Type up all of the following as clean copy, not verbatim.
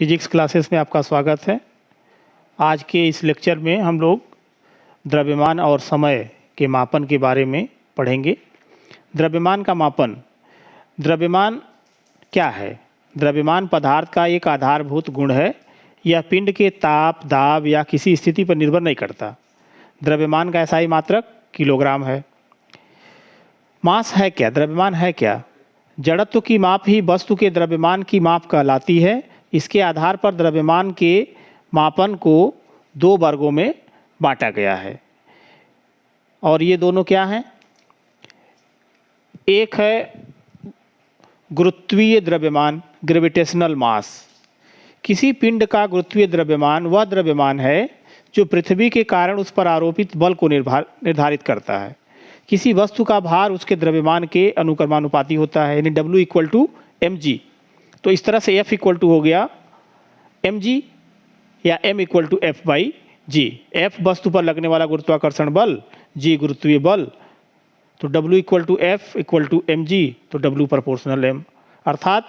Physics classes में आपका स्वागत है। आज के इस लेक्चर में हम लोग द्रव्यमान और समय के मापन के बारे में पढ़ेंगे। द्रव्यमान का मापन। द्रव्यमान क्या है? द्रव्यमान पदार्थ का एक आधारभूत गुण है। यह पिंड के ताप, दाब या किसी स्थिति पर निर्भर नहीं करता। द्रव्यमान का SI मात्रक किलोग्राम है। मास है क्या? द्रव्यमान है क्या? जड़त्व की माप ही वस्तु के द्रव्यमान की माप कहलाती है। इसके आधार पर द्रव्यमान के मापन को दो वर्गों में बांटा गया है और ये दोनों क्या हैं? एक है गुरुत्वीय द्रव्यमान, ग्रेविटेशनल मास। किसी पिंड का गुरुत्वीय द्रव्यमान वह द्रव्यमान है जो पृथ्वी के कारण उस पर आरोपित बल को निर्धारित करता है। किसी वस्तु का भार उसके द्रव्यमान के अनुक्रमानुपाती होता है, यानी W = mg। तो इस तरह से F = हो गया mg या M = F/g। F वस्तु पर लगने वाला गुरुत्वाकर्षण बल, g गुरुत्वीय बल। तो W = F = mg, तो W प्रोपोर्शनल m, अर्थात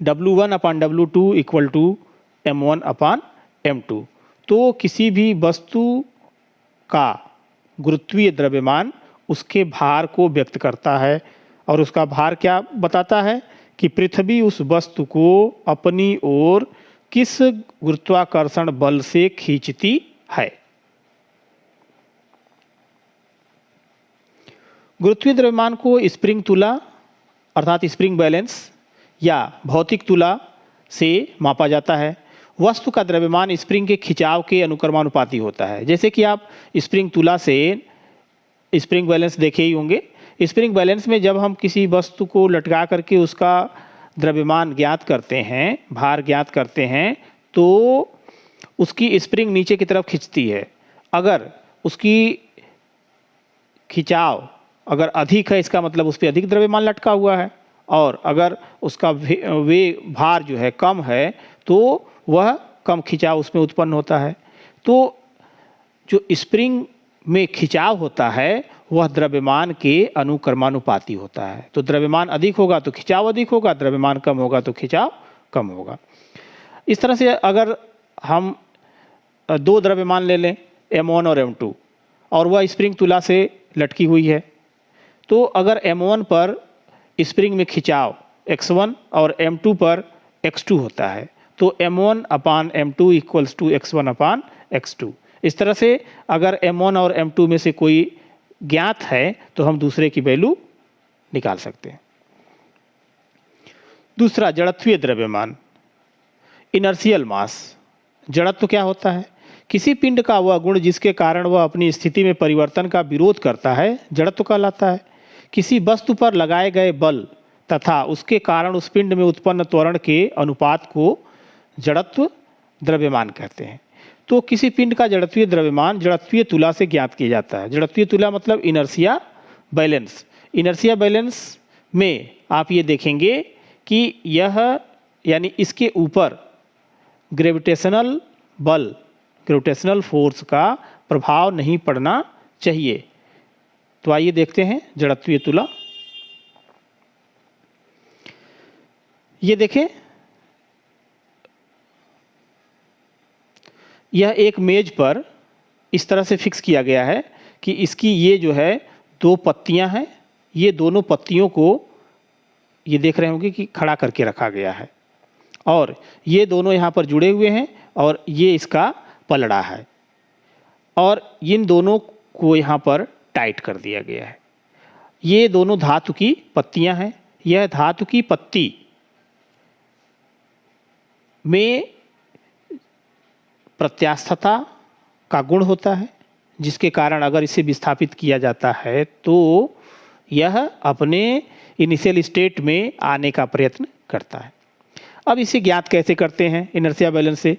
W1/W2 = m1/m2। तो किसी भी वस्तु का गुरुत्वीय द्रव्यमान उसके भार को व्यक्त करता है और उसका भार क्या बताता है कि पृथ्वी उस वस्तु को अपनी ओर किस गुरुत्वाकर्षण बल से खींचती है। गुरुत्वीय द्रव्यमान को स्प्रिंग तुला अर्थात स्प्रिंग बैलेंस या भौतिक तुला से मापा जाता है। वस्तु का द्रव्यमान स्प्रिंग के खिंचाव के अनुक्रमानुपाती होता है। जैसे कि आप स्प्रिंग तुला से स्प्रिंग बैलेंस देखे ही होंगे। स्प्रिंग बैलेंस में जब हम किसी वस्तु को लटका करके उसका द्रव्यमान ज्ञात करते हैं, भार ज्ञात करते हैं, तो उसकी स्प्रिंग नीचे की तरफ खींचती है। अगर उसकी खिंचाव अगर अधिक है, इसका मतलब उस पर अधिक द्रव्यमान लटका हुआ है, और अगर उसका भार जो है कम है तो वह कम खिंचाव उसमें उत्पन्न होता है। तो जो स्प्रिंग में खिंचाव होता है वह द्रव्यमान के अनुक्रमानुपाती होता है। तो द्रव्यमान अधिक होगा तो खिंचाव अधिक होगा, द्रव्यमान कम होगा तो खिंचाव कम होगा। इस तरह से अगर हम दो द्रव्यमान ले लें, M1 और M2, और वह स्प्रिंग तुला से लटकी हुई है, तो अगर M1 पर स्प्रिंग में खिंचाव x1 और M2 पर x2 होता है, तो M1/M2 = x1/x2। इस तरह से अगर M1 और M2 में से कोई ज्ञात है तो हम दूसरे की वैल्यू निकाल सकते हैं। दूसरा, जड़त्वीय द्रव्यमान, इनर्शियल मास। जड़त्व क्या होता है? किसी पिंड का वह गुण जिसके कारण वह अपनी स्थिति में परिवर्तन का विरोध करता है, जड़त्व कहलाता है। किसी वस्तु पर लगाए गए बल तथा उसके कारण उस पिंड में उत्पन्न त्वरण के अनुपात को जड़त्व द्रव्यमान कहते हैं। तो किसी पिंड का जड़त्वीय द्रव्यमान जड़त्वीय तुला से ज्ञात किया जाता है। जड़त्वीय तुला मतलब इनर्शिया बैलेंस। इनर्शिया बैलेंस में आप ये देखेंगे कि यह यानी इसके ऊपर ग्रेविटेशनल बल, ग्रेविटेशनल फोर्स का प्रभाव नहीं पड़ना चाहिए। तो आइए देखते हैं जड़त्वीय तुला। ये देखें, यह एक मेज पर इस तरह से फिक्स किया गया है कि इसकी ये जो है दो पत्तियां हैं, ये दोनों पत्तियों को ये देख रहे होंगे कि खड़ा करके रखा गया है, और ये दोनों यहाँ पर जुड़े हुए हैं और ये इसका पलड़ा है, और इन दोनों को यहाँ पर टाइट कर दिया गया है। ये दोनों धातु की पत्तियां हैं। यह धातु की पत्ती में प्रत्यास्थता का गुण होता है, जिसके कारण अगर इसे विस्थापित किया जाता है तो यह अपने इनिशियल स्टेट में आने का प्रयत्न करता है। अब इसे ज्ञात कैसे करते हैं इनर्शिया बैलेंस से?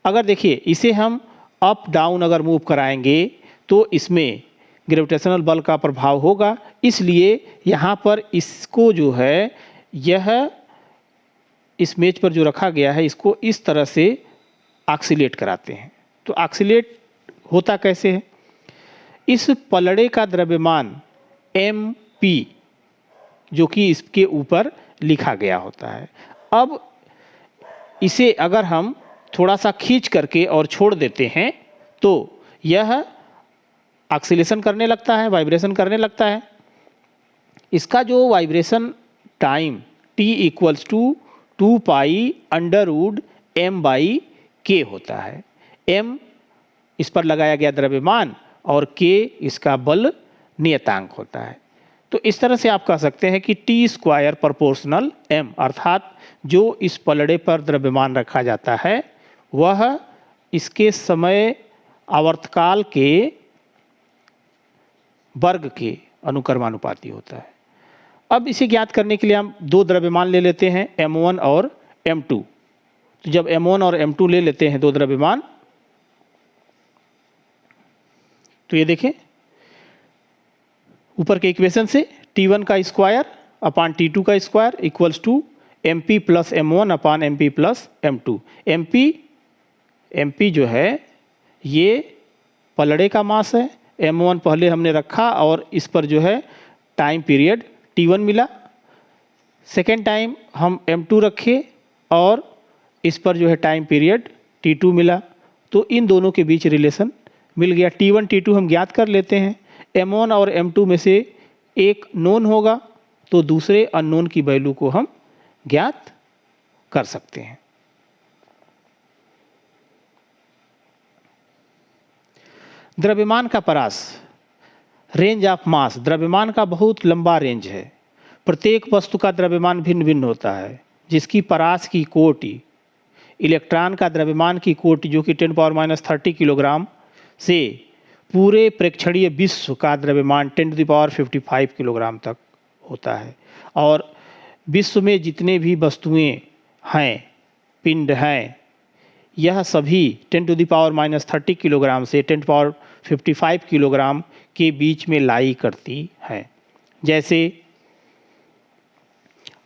अगर देखिए, इसे हम अप डाउन अगर मूव कराएंगे तो इसमें ग्रेविटेशनल बल का प्रभाव होगा, इसलिए यहाँ पर इसको जो है यह इस मेज पर जो रखा गया है इसको इस तरह से ऑक्सीलेट कराते हैं। तो ऑक्सीलेट होता कैसे है? इस पलड़े का द्रव्यमान mp जो कि इसके ऊपर लिखा गया होता है। अब इसे अगर हम थोड़ा सा खींच करके और छोड़ देते हैं तो यह ऑक्सीलेशन करने लगता है, वाइब्रेशन करने लगता है। इसका जो vibration time t equals to 2 pi under root m/k होता है। m इस पर लगाया गया द्रव्यमान और k इसका बल नियतांक होता है। तो इस तरह से आप कह सकते हैं कि टी स्क्वायर प्रोपोर्शनल m, अर्थात जो इस पलड़े पर द्रव्यमान रखा जाता है वह इसके समय आवर्तकाल के वर्ग के अनुक्रमानुपाती होता है। अब इसे ज्ञात करने के लिए हम दो द्रव्यमान ले लेते हैं, m1 और m2। तो जब m1 और m2 ले लेते हैं दो द्रव्यमान, तो ये देखें ऊपर के इक्वेशन से T1 का स्क्वायर अपान T2 का square equals to MP plus M1 upon MP plus M2। MP जो है ये पलड़े का मास है, M1 पहले हमने रखा और इस पर जो है टाइम पीरियड T1 मिला। सेकेंड टाइम हम M2 रखे और इस पर जो है टाइम पीरियड T2 मिला। तो इन दोनों के बीच रिलेशन मिल गया। T1 T2 हम ज्ञात कर लेते हैं। M1 और M2 में से एक नोन होगा तो दूसरे अननोन की वैल्यू को हम ज्ञात कर सकते हैं। द्रव्यमान का परास, रेंज ऑफ मास, द्रव्यमान का बहुत लंबा रेंज है। प्रत्येक वस्तु का द्रव्यमान भिन्न भिन्न होता है, जिसकी परास की कोटि, इलेक्ट्रॉन का द्रव्यमान की कोटि जो कि 10⁻³ किलोग्राम से पूरे प्रेक्षणीय विश्व का द्रव्यमान 10⁵ किलोग्राम तक होता है। और विश्व में जितने भी वस्तुएं हैं, पिंड हैं, यह सभी 10⁻³ किलोग्राम से 10⁻55 किलोग्राम के बीच में लाई करती हैं। जैसे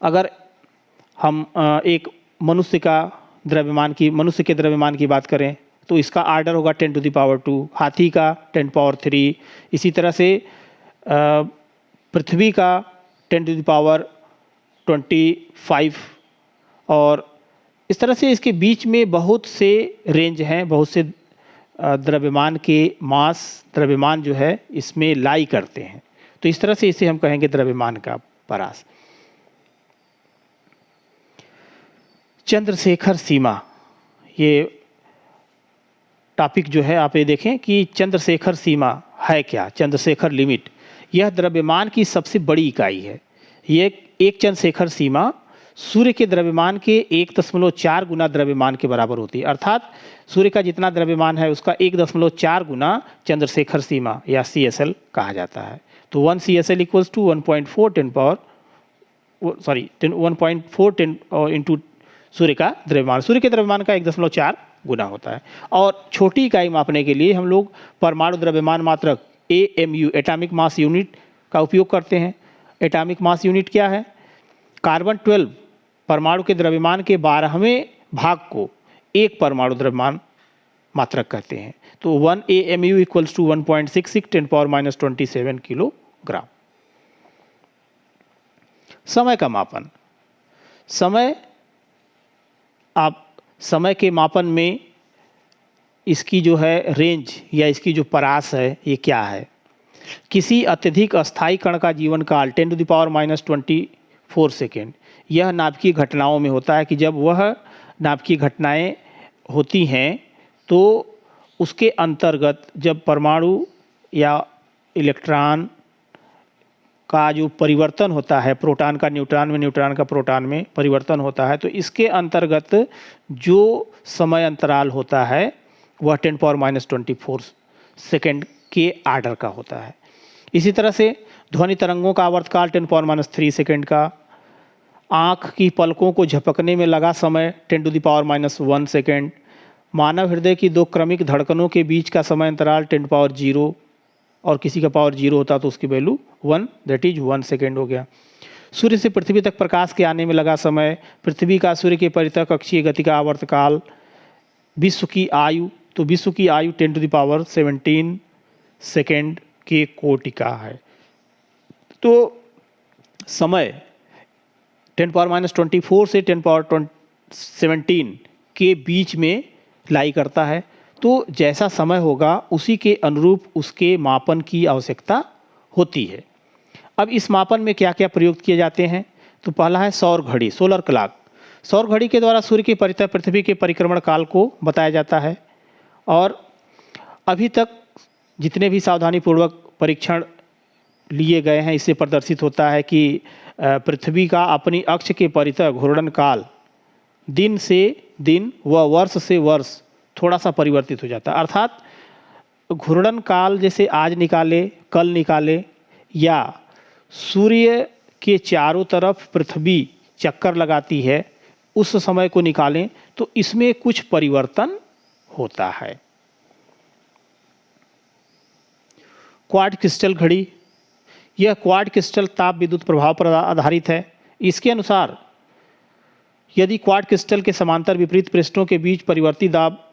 अगर हम एक मनुष्य के द्रव्यमान की बात करें तो इसका आर्डर होगा 10⁻², हाथी का 10⁻³, इसी तरह से पृथ्वी का 10⁻25 और इस तरह से इसके बीच में बहुत से रेंज हैं, बहुत से द्रव्यमान के मास, द्रव्यमान जो है इसमें लाई करते हैं। तो इस तरह से इसे हम कहेंगे द्रव्यमान का परास। चंद्रशेखर सीमा, ये टॉपिक जो है आप ये देखें कि चंद्रशेखर सीमा है क्या। चंद्रशेखर लिमिट यह द्रव्यमान की सबसे बड़ी इकाई है। ये एक चंद्रशेखर सीमा सूर्य के द्रव्यमान के 1.4 गुना द्रव्यमान के बराबर होती है। अर्थात सूर्य का जितना द्रव्यमान है उसका 1.4 गुना चंद्रशेखर सीमा या CSL कहा जाता है। तो 1 CSL इक्वल्स टू 1.4 इंटू सूर्य का द्रव्यमान। सूर्य के द्रव्यमान का 1.4 गुना होता है। और छोटी इकाई मापने के लिए हम लोग परमाणु द्रव्यमान मात्रक AMU, एटॉमिक मास यूनिट का उपयोग करते हैं। एटॉमिक मास यूनिट क्या है? कार्बन 12 परमाणु के द्रव्यमान के 12वें भाग को एक परमाणु द्रव्यमान मात्रक कहते हैं। तो 1 AMU इक्वल्स टू 1.66 10⁻27 किलोग्राम। समय का मापन, आप समय के मापन में इसकी जो है रेंज या इसकी जो परास है ये क्या है। किसी अत्यधिक अस्थायी कण का जीवन काल 10⁻24 सेकेंड। यह नाभिकीय घटनाओं में होता है कि जब वह नाभिकीय घटनाएं होती हैं तो उसके अंतर्गत जब परमाणु या इलेक्ट्रॉन का जो परिवर्तन होता है, प्रोटॉन का न्यूट्रॉन में, न्यूट्रॉन का प्रोटॉन में परिवर्तन होता है, तो इसके अंतर्गत जो समय अंतराल होता है वह 10⁻24 सेकेंड के आर्डर का होता है। इसी तरह से ध्वनि तरंगों का आवर्तकाल 10⁻³ सेकेंड का। आँख की पलकों को झपकने में लगा समय 10⁻⁻1 सेकेंड। मानव हृदय की दो क्रमिक धड़कनों के बीच का समय अंतराल 10⁻0 और किसी का पावर 0 होता तो उसकी वैल्यू 1, दैट इज 1 सेकेंड हो गया। सूर्य से पृथ्वी तक प्रकाश के आने में लगा समय, पृथ्वी का सूर्य के परितः कक्षीय गति का आवर्तकाल, विश्व की आयु, तो विश्व की आयु 10⁻17 सेकेंड के कोटि का है। तो समय 10⁻24 से 17 के बीच में लाई करता है। तो जैसा समय होगा उसी के अनुरूप उसके मापन की आवश्यकता होती है। अब इस मापन में क्या क्या प्रयुक्त किए जाते हैं? तो पहला है सौर घड़ी, सोलर क्लॉक। सौर घड़ी के द्वारा सूर्य की परितः पृथ्वी के परिक्रमण काल को बताया जाता है। और अभी तक जितने भी सावधानीपूर्वक परीक्षण लिए गए हैं, इससे प्रदर्शित होता है कि पृथ्वी का अपनी अक्ष के परितः घूर्णन काल दिन से दिन व वर्ष से वर्ष थोड़ा सा परिवर्तित हो जाता है। अर्थात घूर्णन काल जैसे आज निकाले, कल निकाले, या सूर्य के चारों तरफ पृथ्वी चक्कर लगाती है उस समय को निकालें तो इसमें कुछ परिवर्तन होता है। क्वार्ट क्रिस्टल घड़ी, यह क्वार्ट क्रिस्टल ताप विद्युत प्रभाव पर आधारित है। इसके अनुसार यदि क्वार्ट क्रिस्टल के समांतर विपरीत पृष्ठों के बीच परिवर्ती दाब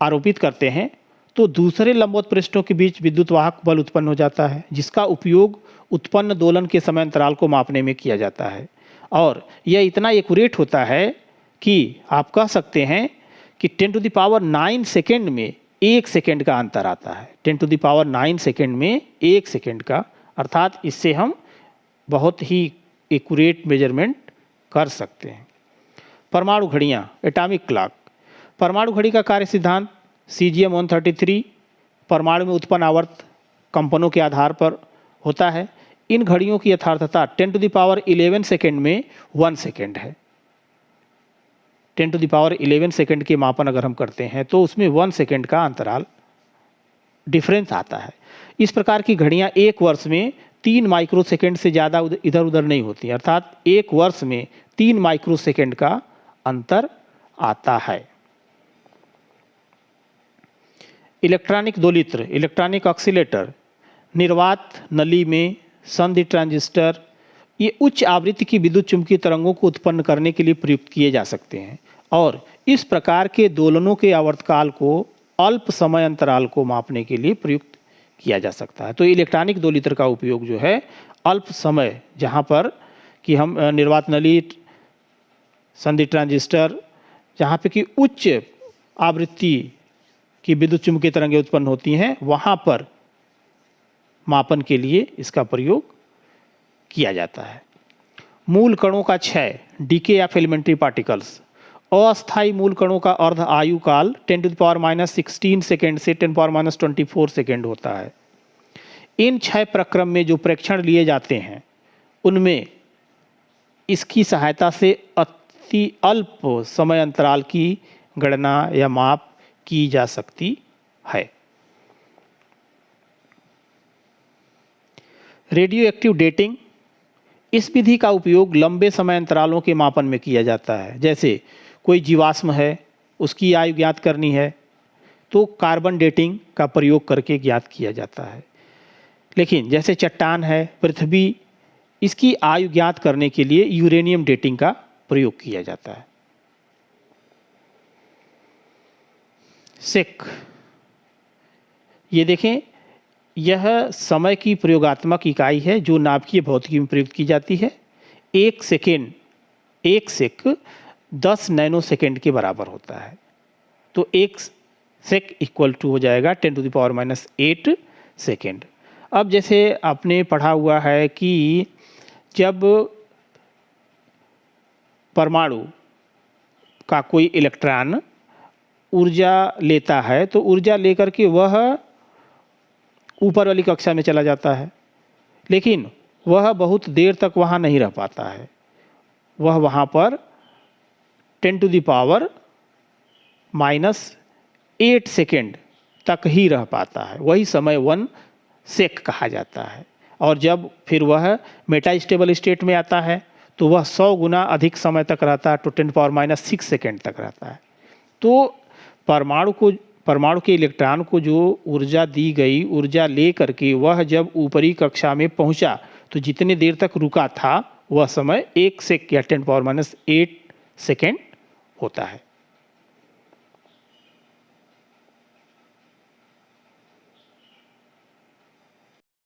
आरोपित करते हैं तो दूसरे लंबवत पृष्ठों के बीच विद्युत वाहक बल उत्पन्न हो जाता है, जिसका उपयोग उत्पन्न दोलन के समय अंतराल को मापने में किया जाता है। और यह इतना एक्यूरेट होता है कि आप कह सकते हैं कि 10⁹ सेकेंड में 1 सेकेंड का अंतर आता है। 10⁹ सेकेंड में 1 सेकेंड का, अर्थात इससे हम बहुत ही एक्यूरेट मेजरमेंट कर सकते हैं। परमाणु घड़ियाँ, एटॉमिक क्लॉक। परमाणु घड़ी का कार्य सिद्धांत CGM-133 परमाणु में उत्पन्न आवर्त कंपनों के आधार पर होता है। इन घड़ियों की यथार्थता 10⁻11 सेकेंड में 1 सेकेंड है। 10⁻11 सेकेंड के मापन अगर हम करते हैं तो उसमें 1 सेकेंड का अंतराल डिफरेंस आता है। इस प्रकार की घड़ियां एक वर्ष में 3 माइक्रोसेकेंड से ज़्यादा इधर उधर नहीं होती, अर्थात एक वर्ष में 3 माइक्रोसेकेंड का अंतर आता है। इलेक्ट्रॉनिक दोलित्र, इलेक्ट्रॉनिक ऑक्सीलेटर, निर्वात नली में संधि ट्रांजिस्टर, ये उच्च आवृत्ति की विद्युत चुम्बकीय तरंगों को उत्पन्न करने के लिए प्रयुक्त किए जा सकते हैं और इस प्रकार के दोलनों के आवर्तकाल को अल्प समय अंतराल को मापने के लिए प्रयुक्त किया जा सकता है। तो इलेक्ट्रॉनिक दोलित्र का उपयोग जो है अल्प समय, जहाँ पर कि हम निर्वात नली, संधि ट्रांजिस्टर, जहाँ पे कि उच्च आवृत्ति की विद्युत चुम्बकीय तरंगें उत्पन्न होती हैं, वहाँ पर मापन के लिए इसका प्रयोग किया जाता है। मूल कणों का क्षय, डीके ऑफ एलिमेंट्री पार्टिकल्स। अस्थायी मूल कणों का अर्ध आयु काल 10⁻16 सेकेंड से 10⁻24 सेकेंड होता है। इन क्षय प्रक्रम में जो प्रेक्षण लिए जाते हैं उनमें इसकी सहायता से अति अल्प समय अंतराल की गणना या माप की जा सकती है। रेडियो एक्टिव डेटिंग, इस विधि का उपयोग लंबे समय अंतरालों के मापन में किया जाता है। जैसे कोई जीवाश्म है, उसकी आयु ज्ञात करनी है तो कार्बन डेटिंग का प्रयोग करके ज्ञात किया जाता है। लेकिन जैसे चट्टान है, पृथ्वी, इसकी आयु ज्ञात करने के लिए यूरेनियम डेटिंग का प्रयोग किया जाता है। सेक, ये देखें, यह समय की प्रयोगात्मक इकाई है जो नाभिकीय भौतिकी में प्रयुक्त की जाती है। एक सेक 10 नैनो सेकेंड के बराबर होता है। तो एक सेक इक्वल टू हो जाएगा 10⁻8 सेकेंड। अब जैसे आपने पढ़ा हुआ है कि जब परमाणु का कोई इलेक्ट्रॉन ऊर्जा लेता है तो ऊर्जा लेकर के वह ऊपर वाली कक्षा में चला जाता है, लेकिन वह बहुत देर तक वहाँ नहीं रह पाता है। वह वहाँ पर 10⁻8 सेकेंड तक ही रह पाता है। वही समय 1 सेक कहा जाता है। और जब फिर वह मेटा स्टेबल स्टेट में आता है तो वह 100 गुना अधिक समय तक रहता है, तो 10⁻6 सेकेंड तक रहता है। तो परमाणु के इलेक्ट्रॉन को जो ऊर्जा दी गई, ऊर्जा ले करके वह जब ऊपरी कक्षा में पहुंचा तो जितने देर तक रुका था वह समय 1 सेक या 10⁻8 सेकेंड होता है।